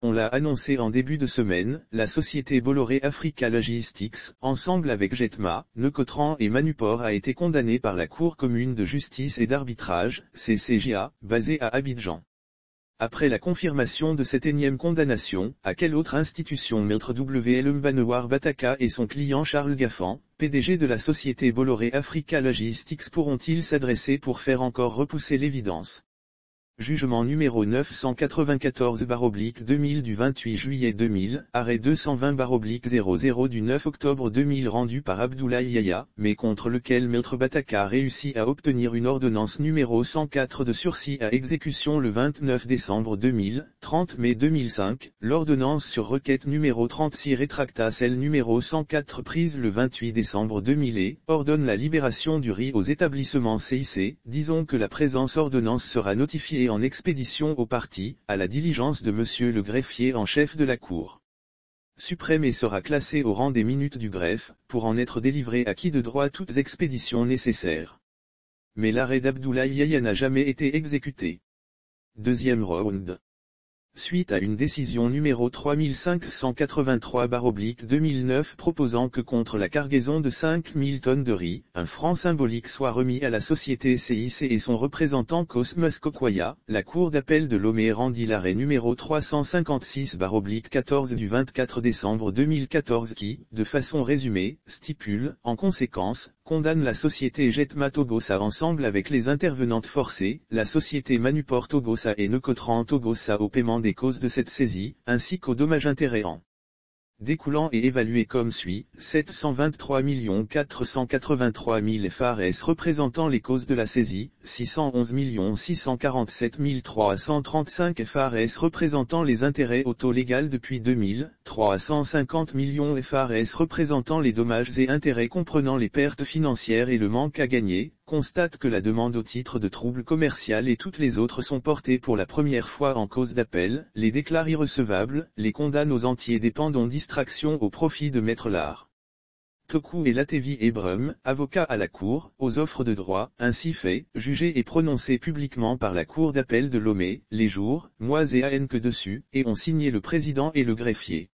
On l'a annoncé en début de semaine, la société Bolloré Africa Logistics, ensemble avec Jetma, Nocotran et Manupor a été condamnée par la Cour commune de justice et d'arbitrage, CCJA, basée à Abidjan. Après la confirmation de cette énième condamnation, à quelle autre institution Maître WL Mbanewar Bataka et son client Charles Gaffan, PDG de la société Bolloré Africa Logistics pourront-ils s'adresser pour faire encore repousser l'évidence? Jugement numéro 994/2000 du 28 juillet 2000, arrêt 220/00 du 9 octobre 2000 rendu par Abdoulaye Yaya, mais contre lequel Maître Bataka a réussi à obtenir une ordonnance numéro 104 de sursis à exécution le 29 décembre 2000, 30 mai 2005, l'ordonnance sur requête numéro 36 rétracta celle numéro 104 prise le 28 décembre 2000 et ordonne la libération du riz aux établissements CIC, disons que la présente ordonnance sera notifiée en expédition aux parties, à la diligence de monsieur le greffier en chef de la Cour suprême et sera classée au rang des minutes du greffe, pour en être délivré à qui de droit toutes expéditions nécessaires. Mais l'arrêt d'Abdoulaye Yaya n'a jamais été exécuté. Deuxième round. Suite à une décision numéro 3583/2009 proposant que contre la cargaison de 5000 tonnes de riz, un franc symbolique soit remis à la société CIC et son représentant Cosmas Kokwaya, la Cour d'appel de Lomé rendit l'arrêt numéro 356/14 du 24 décembre 2014 qui, de façon résumée, stipule, en conséquence, condamne la société Jetma Togosa ensemble avec les intervenantes forcées, la société Manupor Togosa et Nocotran Togosa au paiement des causes de cette saisie, ainsi qu'aux dommages-intérêts en découlant et évalués comme suit, 723 483 000 FARS représentant les causes de la saisie, 611 647 335 FARS représentant les intérêts au taux légal depuis 2000, 350 millions FARS représentant les dommages et intérêts comprenant les pertes financières et le manque à gagner, constate que la demande au titre de trouble commercial et toutes les autres sont portées pour la première fois en cause d'appel, les déclare irrecevables, les condamne aux entiers dépendants distraction au profit de Maître Lard Toku et Latevi Ebrum, avocats à la Cour, aux offres de droit, ainsi fait, jugés et prononcés publiquement par la Cour d'appel de Lomé, les jours, mois et AN que dessus, et ont signé le président et le greffier.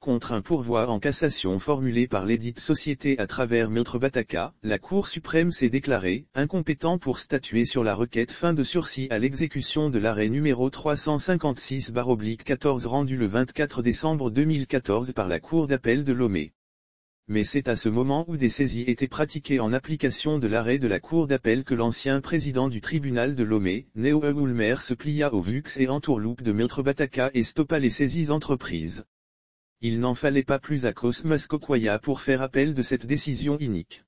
Contre un pourvoi en cassation formulé par lesdites sociétés à travers Maître Bataka, la Cour suprême s'est déclarée incompétent pour statuer sur la requête fin de sursis à l'exécution de l'arrêt numéro 356/14 rendu le 24 décembre 2014 par la Cour d'appel de Lomé. Mais c'est à ce moment où des saisies étaient pratiquées en application de l'arrêt de la Cour d'appel que l'ancien président du tribunal de Lomé, Neo Ulmer se plia aux vux et entourloupes de Maître Bataka et stoppa les saisies entreprises. Il n'en fallait pas plus à Cosmas Kokwaya pour faire appel de cette décision inique.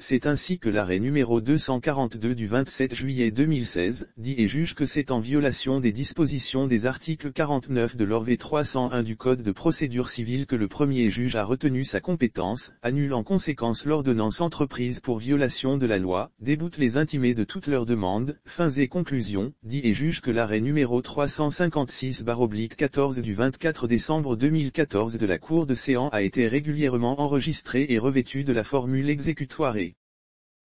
C'est ainsi que l'arrêt numéro 242 du 27 juillet 2016 dit et juge que c'est en violation des dispositions des articles 49 de l'ORV 301 du Code de procédure civile que le premier juge a retenu sa compétence, annule en conséquence l'ordonnance entreprise pour violation de la loi, déboute les intimés de toutes leurs demandes, fins et conclusions, dit et juge que l'arrêt numéro 356/14 du 24 décembre 2014 de la Cour de Séan a été régulièrement enregistré et revêtu de la formule exécutoire et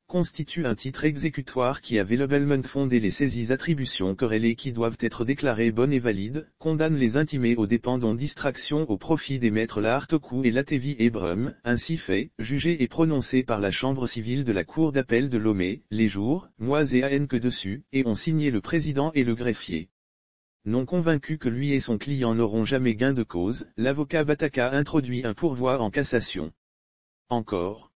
constitue un titre exécutoire qui a valablement fondé les saisies attributions querellées qui doivent être déclarées bonnes et valides, condamne les intimés aux dépendants distraction au profit des maîtres Lard Toku et Latevi Ebrum, ainsi fait, jugé et prononcé par la Chambre civile de la Cour d'appel de Lomé, les jours, mois et AN que dessus, et ont signé le président et le greffier. Non convaincu que lui et son client n'auront jamais gain de cause, l'avocat Bataka introduit un pourvoi en cassation. Encore.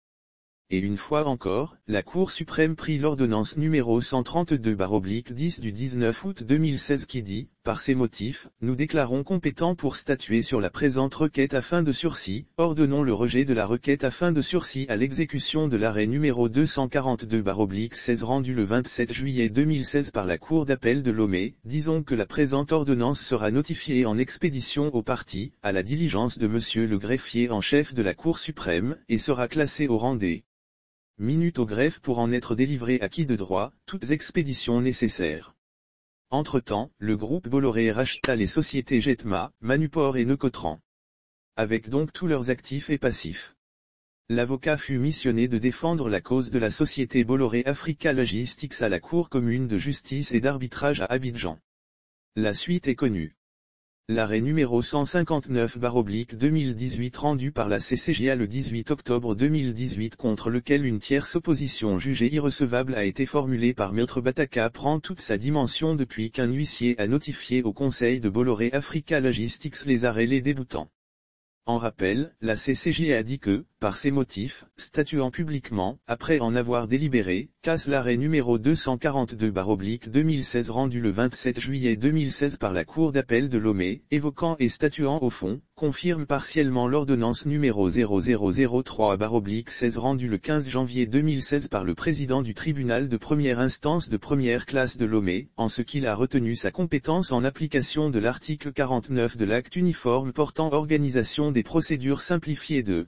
Et une fois encore, la Cour suprême prit l'ordonnance numéro 132/10 du 19 août 2016 qui dit, par ces motifs, nous déclarons compétents pour statuer sur la présente requête à fin de sursis, ordonnons le rejet de la requête à fin de sursis à l'exécution de l'arrêt numéro 242/16 rendu le 27 juillet 2016 par la Cour d'appel de Lomé, disons que la présente ordonnance sera notifiée en expédition aux parties, à la diligence de monsieur le greffier en chef de la Cour suprême, et sera classée au rang des minutes au greffe pour en être délivré à qui de droit, toutes expéditions nécessaires. Entre-temps, le groupe Bolloré racheta les sociétés Jetma, Manupor et Nocotran, avec donc tous leurs actifs et passifs. L'avocat fut missionné de défendre la cause de la société Bolloré Africa Logistics à la Cour commune de justice et d'arbitrage à Abidjan. La suite est connue. L'arrêt numéro 159/2018 rendu par la CCJA le 18 octobre 2018 contre lequel une tierce opposition jugée irrecevable a été formulée par Maître Bataka prend toute sa dimension depuis qu'un huissier a notifié au Conseil de Bolloré Africa Logistics les arrêts les déboutant. En rappel, la CCJA a dit que, par ces motifs, statuant publiquement, après en avoir délibéré, casse l'arrêt numéro 242/2016 rendu le 27 juillet 2016 par la Cour d'appel de Lomé, évoquant et statuant au fond, confirme partiellement l'ordonnance numéro 0003/16 rendue le 15 janvier 2016 par le président du tribunal de première instance de première classe de Lomé, en ce qu'il a retenu sa compétence en application de l'article 49 de l'acte uniforme portant organisation des procédures simplifiées de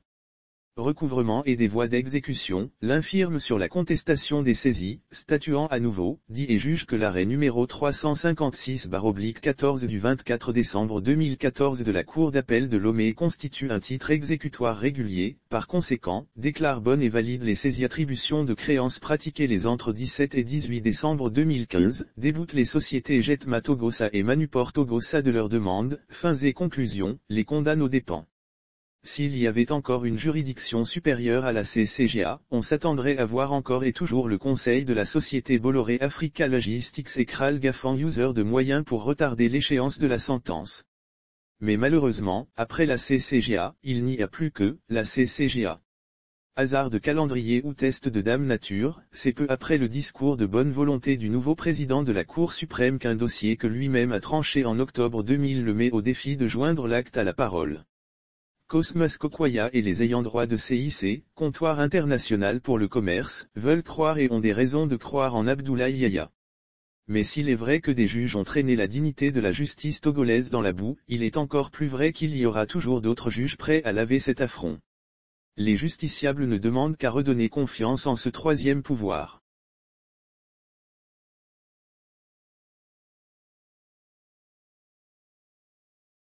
recouvrement et des voies d'exécution, l'infirme sur la contestation des saisies, statuant à nouveau, dit et juge que l'arrêt numéro 356/14 du 24 décembre 2014 de la Cour d'appel de Lomé constitue un titre exécutoire régulier, par conséquent, déclare bonne et valide les saisies-attributions de créances pratiquées les entre 17 et 18 décembre 2015, déboute les sociétés Jetma Togosa et Manuport Togosa de leurs demandes, fins et conclusions, les condamne aux dépens. S'il y avait encore une juridiction supérieure à la CCJA, on s'attendrait à voir encore et toujours le conseil de la société Bolloré Africa Logistics et Kral Gaffan User de moyens pour retarder l'échéance de la sentence. Mais malheureusement, après la CCJA, il n'y a plus que la CCJA. Hasard de calendrier ou test de dame nature, c'est peu après le discours de bonne volonté du nouveau président de la Cour suprême qu'un dossier que lui-même a tranché en octobre 2000 le met au défi de joindre l'acte à la parole. Cosmas Kokwaya et les ayants droit de CIC, Comptoir international pour le commerce, veulent croire et ont des raisons de croire en Abdoulaye Yahya. Mais s'il est vrai que des juges ont traîné la dignité de la justice togolaise dans la boue, il est encore plus vrai qu'il y aura toujours d'autres juges prêts à laver cet affront. Les justiciables ne demandent qu'à redonner confiance en ce troisième pouvoir.